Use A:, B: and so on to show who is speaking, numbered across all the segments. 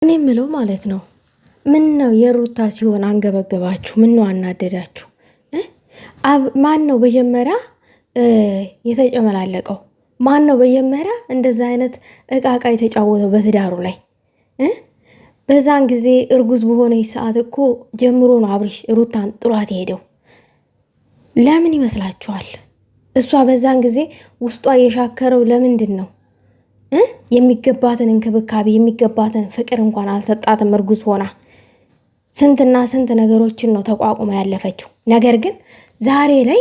A: እኔ የምለው ማለት ነው ምን ነው የሩታ ሲሆን አንገበገባችሁ? ምን ነው አናደዳችሁ? ማን ነው በመጀመሪያ የተጨመላለቀው? ማን ነው በመጀመሪያ እንደዛ አይነት እቃቃ የተጫወተው በትዳሩ ላይ? በዛን ጊዜ እርጉዝ በሆነ ሰዓት እኮ ጀምሮ ነው አብርሽ ሩታን ጥሏት ሄደው። ለምን ይመስላችኋል? እሷ በዛን ጊዜ ውስጧ የሻከረው ለምንድን ነው? የሚገባትን እንክብካቤ የሚገባትን ፍቅር እንኳን አልሰጣትም። እርጉዝ ሆና ስንትና ስንት ነገሮችን ነው ተቋቁማ ያለፈችው። ነገር ግን ዛሬ ላይ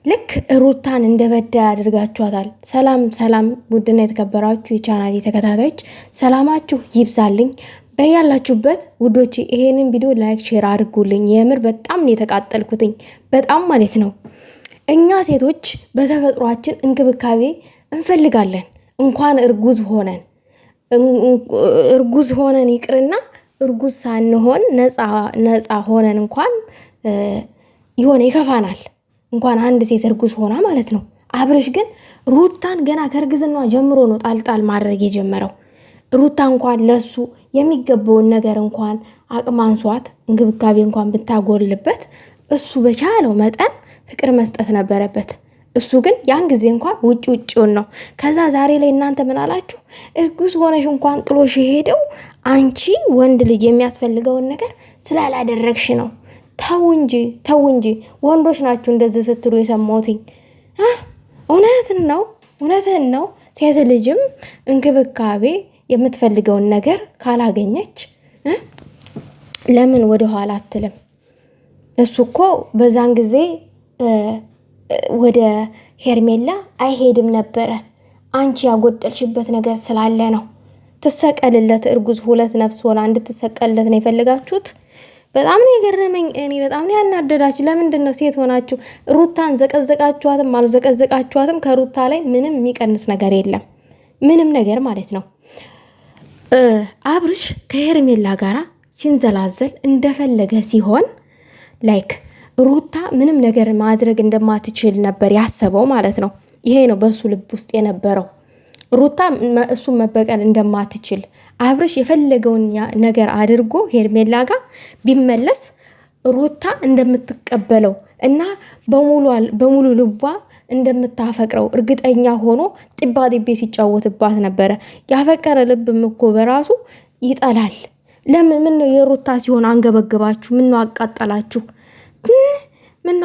A: ልክ ሩታን እንደበዳ ያደርጋችኋታል። ሰላም ሰላም! ውድና የተከበራችሁ የቻናል ተከታታዮች ሰላማችሁ ይብዛልኝ በያላችሁበት ውዶች። ይሄንን ቪዲዮ ላይክ ሼር አድርጉልኝ። የምር በጣም ነው የተቃጠልኩትኝ፣ በጣም ማለት ነው። እኛ ሴቶች በተፈጥሯችን እንክብካቤ እንፈልጋለን። እንኳን እርጉዝ ሆነን ይቅርና እርጉዝ ሳንሆን ነፃ ሆነን እንኳን ይሆነ ይከፋናል። እንኳን አንድ ሴት እርጉዝ ሆና ማለት ነው። አብርሽ ግን ሩታን ገና ከእርግዝና ጀምሮ ነው ጣልጣል ማድረግ የጀመረው። ሩታ እንኳን ለሱ የሚገባውን ነገር እንኳን አቅማንሷት እንክብካቤ እንኳን ብታጎልበት እሱ በቻለው መጠን ፍቅር መስጠት ነበረበት። እሱ ግን ያን ጊዜ እንኳን ውጭውን ነው። ከዛ ዛሬ ላይ እናንተ ምን አላችሁ? እርጉዝ ሆነሽ እንኳን ጥሎሽ ሄደው አንቺ ወንድ ልጅ የሚያስፈልገውን ነገር ስላላደረግሽ ነው። ተው እንጂ ወንዶች ናችሁ እንደዚህ ስትሉ የሰማሁትኝ። እውነትን ነው። ሴት ልጅም እንክብካቤ የምትፈልገውን ነገር ካላገኘች ለምን ወደ ኋላ አትልም? እሱ እኮ በዛን ጊዜ ወደ ሄርሜላ አይሄድም ነበረ። አንቺ ያጎደልሽበት ነገር ስላለ ነው። ትሰቀልለት እርጉዝ ሁለት ነፍስ ሆና እንድትሰቀልለት ነው የፈለጋችሁት። በጣም ነው የገረመኝ። እኔ በጣም ነው ያናደዳችሁ። ለምንድን ነው ሴት ሆናችሁ ሩታን ዘቀዘቃችኋትም አልዘቀዘቃችኋትም ከሩታ ላይ ምንም የሚቀንስ ነገር የለም። ምንም ነገር ማለት ነው። አብርሽ ከሄርሜላ ጋራ ሲንዘላዘል እንደፈለገ ሲሆን ላይክ ሩታ ምንም ነገር ማድረግ እንደማትችል ነበር ያሰበው ማለት ነው። ይሄ ነው በሱ ልብ ውስጥ የነበረው። ሩታ እሱን መበቀል እንደማትችል አብርሽ የፈለገውን ነገር አድርጎ ሄርሜላ ጋር ቢመለስ ሩታ እንደምትቀበለው እና በሙሉ ልቧ እንደምታፈቅረው እርግጠኛ ሆኖ ጥባ ጥቤ ሲጫወትባት ነበረ። ያፈቀረ ልብም እኮ በራሱ ይጠላል። ምን ነው የሩታ ሲሆን አንገበገባችሁ? ምን ነው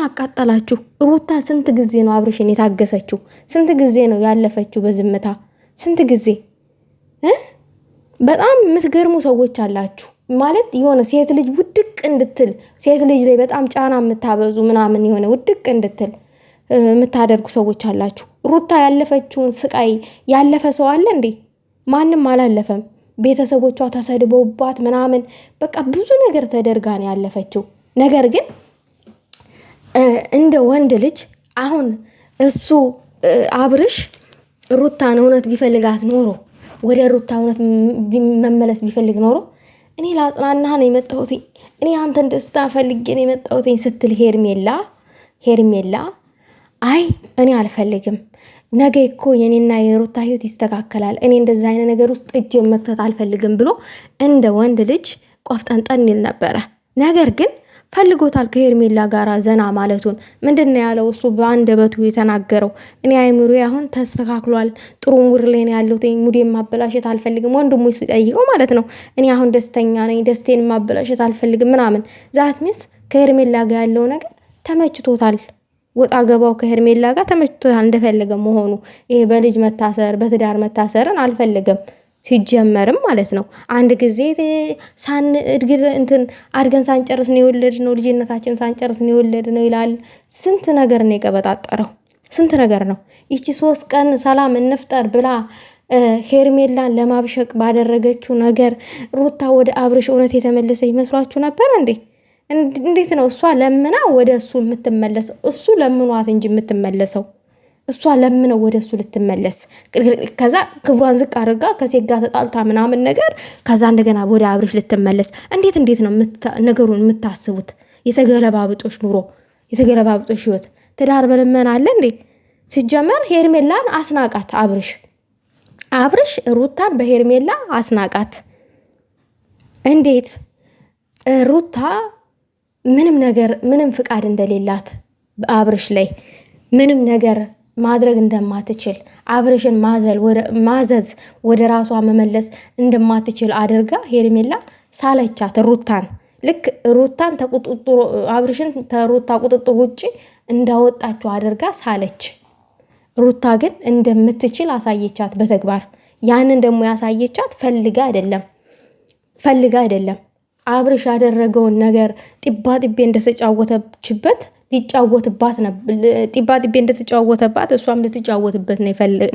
A: አቃጠላችሁ? ሩታ ስንት ጊዜ ነው አብርሽን የታገሰችው? ስንት ጊዜ ነው ያለፈችው በዝምታ? ስንት ጊዜ? በጣም የምትገርሙ ሰዎች አላችሁ። ማለት የሆነ ሴት ልጅ ውድቅ እንድትል ሴት ልጅ ላይ በጣም ጫና የምታበዙ ምናምን የሆነ ውድቅ እንድትል የምታደርጉ ሰዎች አላችሁ። ሩታ ያለፈችውን ስቃይ ያለፈ ሰው አለ እንዴ? ማንም አላለፈም። ቤተሰቦቿ ተሰድበውባት ምናምን በቃ ብዙ ነገር ተደርጋ ነው ያለፈችው። ነገር ግን እንደ ወንድ ልጅ አሁን እሱ አብርሽ ሩታን እውነት ቢፈልጋት ኖሮ ወደ ሩታ እውነት መመለስ ቢፈልግ ኖሮ እኔ ላጽናናህ ነው የመጣሁት፣ እኔ አንተን ደስታ ፈልጌ ነው የመጣሁት ስትል ሄርሜላ አይ እኔ አልፈልግም፣ ነገ እኮ የኔና የሩታ ህይወት ይስተካከላል፣ እኔ እንደዛ አይነት ነገር ውስጥ እጅ መክተት አልፈልግም ብሎ እንደ ወንድ ልጅ ቆፍጠንጠን ይል ነበረ። ነገር ግን ፈልጎታል ከሄርሜላ ጋር ዘና ማለቱን። ምንድነው ያለው እሱ በአንደበቱ የተናገረው? እኔ አይምሮዬ አሁን ተስተካክሏል፣ ጥሩ ሙድ ላይ ነው ያለሁት፣ ሙዴን ማበላሸት አልፈልግም። ወንድሙ ሲጠይቀው ማለት ነው እኔ አሁን ደስተኛ ነኝ፣ ደስቴን ማበላሸት አልፈልግም ምናምን። ዛት ሚስ ከሄርሜላ ጋር ያለው ነገር ተመችቶታል። ወጣ ገባው ከሄርሜላ ጋር ተመችቶታል እንደፈለገ መሆኑ። ይሄ በልጅ መታሰር በትዳር መታሰርን አልፈልግም ሲጀመርም ማለት ነው። አንድ ጊዜ አድገን ሳንጨርስ ነው የወለድነው፣ ልጅነታችን ሳንጨርስ ነው የወለድነው ይላል። ስንት ነገር ነው የቀበጣጠረው፣ ስንት ነገር ነው። ይቺ 3 ቀን ሰላም እንፍጠር ብላ ሄርሜላን ለማብሸቅ ባደረገችው ነገር ሩታ ወደ አብርሽ እውነት የተመለሰ ይመስሏችሁ ነበር እንዴ? እንዴት ነው እሷ ለምና ወደ እሱ የምትመለሰው? እሱ ለምኗት እንጂ የምትመለሰው እሷ ለምነው ወደ እሱ ልትመለስ፣ ከዛ ክብሯን ዝቅ አድርጋ ከሴት ጋር ተጣልታ ምናምን ነገር፣ ከዛ እንደገና ወደ አብርሽ ልትመለስ። እንዴት ነው ነገሩን የምታስቡት? የተገለባብጦሽ ኑሮ፣ የተገለባብጦሽ ህይወት። ትዳር በልመና አለ እንዴ? ሲጀመር ሄርሜላን አስናቃት አብርሽ ሩታን በሄርሜላ አስናቃት። እንዴት ሩታ ምንም ፍቃድ እንደሌላት አብርሽ ላይ ምንም ነገር ማድረግ እንደማትችል አብርሽን ማዘዝ ወደ ራሷ መመለስ እንደማትችል አድርጋ ሄርሜላ ሳለቻት ሩታን። ልክ ሩታን አብርሽን ከሩታ ቁጥጥር ውጭ እንዳወጣችው አድርጋ ሳለች። ሩታ ግን እንደምትችል አሳየቻት በተግባር። ያንን ደግሞ ያሳየቻት ፈልጋ አይደለም። አብርሽ ያደረገውን ነገር ጢባጢቤ እንደተጫወተችበት ሊጫወትባት ጢባጢቤ እንደተጫወተባት እሷም ልትጫወትበት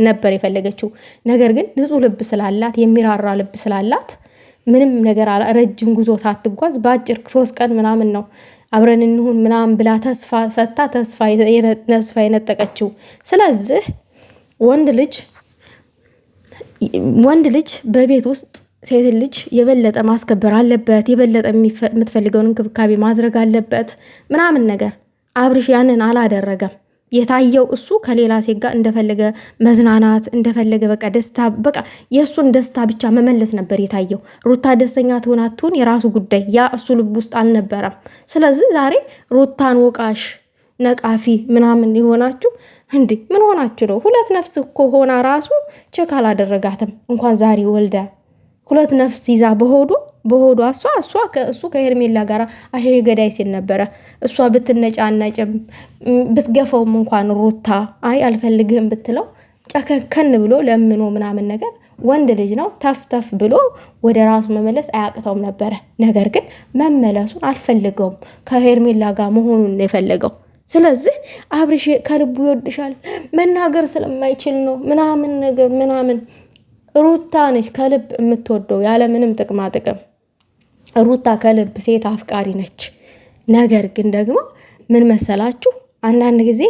A: ነበር የፈለገችው። ነገር ግን ንጹሕ ልብ ስላላት የሚራራ ልብ ስላላት ምንም ነገር ረጅም ጉዞ ሳትጓዝ በአጭር 3 ቀን ምናምን ነው አብረን እንሁን ምናምን ብላ ተስፋ ሰጥታ ተስፋ የነጠቀችው። ስለዚህ ወንድ ልጅ በቤት ውስጥ ሴት ልጅ የበለጠ ማስከበር አለበት፣ የበለጠ የምትፈልገውን እንክብካቤ ማድረግ አለበት ምናምን ነገር። አብርሽ ያንን አላደረገም። የታየው እሱ ከሌላ ሴት ጋር እንደፈለገ መዝናናት እንደፈለገ በቃ ደስታ በቃ የእሱን ደስታ ብቻ መመለስ ነበር የታየው። ሩታ ደስተኛ ትሆን አትሆን የራሱ ጉዳይ፣ ያ እሱ ልብ ውስጥ አልነበረም። ስለዚህ ዛሬ ሩታን ወቃሽ ነቃፊ ምናምን የሆናችሁ እንዴ ምን ሆናችሁ ነው? 2 ነፍስ እኮ ሆና ራሱ ቼክ አላደረጋትም። እንኳን ዛሬ ወልዳ 2 ነፍስ ይዛ በሆዷ እሱ ከሄርሜላ ጋር አሸ ገዳይ ሲል ነበረ። እሷ ብትነጫነጭም ብትገፈውም እንኳን ሩታ አይ አልፈልግህም ብትለው ጨከከን ብሎ ለምኖ ምናምን ነገር ወንድ ልጅ ነው ተፍተፍ ብሎ ወደ ራሱ መመለስ አያቅተውም ነበረ። ነገር ግን መመለሱን አልፈልገውም፣ ከሄርሜላ ጋር መሆኑን የፈለገው። ስለዚህ አብርሽ ከልቡ ይወድሻል መናገር ስለማይችል ነው ምናምን ነገር ምናምን። ሩታ ነች ከልብ የምትወደው ያለ ምንም ጥቅማ ጥቅም። ሩታ ከልብ ሴት አፍቃሪ ነች። ነገር ግን ደግሞ ምን መሰላችሁ፣ አንዳንድ ጊዜ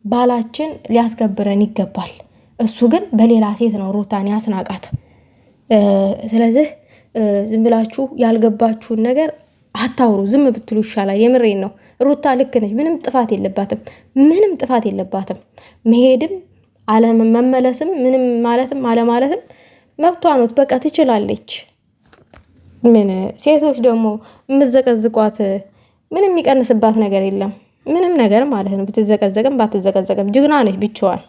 A: ባላችን ሊያስከብረን ይገባል። እሱ ግን በሌላ ሴት ነው ሩታን ያስናቃት። ስለዚህ ዝም ብላችሁ ያልገባችሁን ነገር አታውሩ፣ ዝም ብትሉ ይሻላል። የምሬን ነው። ሩታ ልክ ነች። ምንም ጥፋት የለባትም። መሄድም አለመመለስም ምንም ማለትም አለማለትም መብቷ ነው። በቃ ትችላለች። ምን ሴቶች ደግሞ የምትዘቀዝቋት ምንም የሚቀንስባት ነገር የለም። ምንም ነገር ማለት ነው። ብትዘቀዘቅም ባትዘቀዘቅም ጀግና ነች ብቻዋን።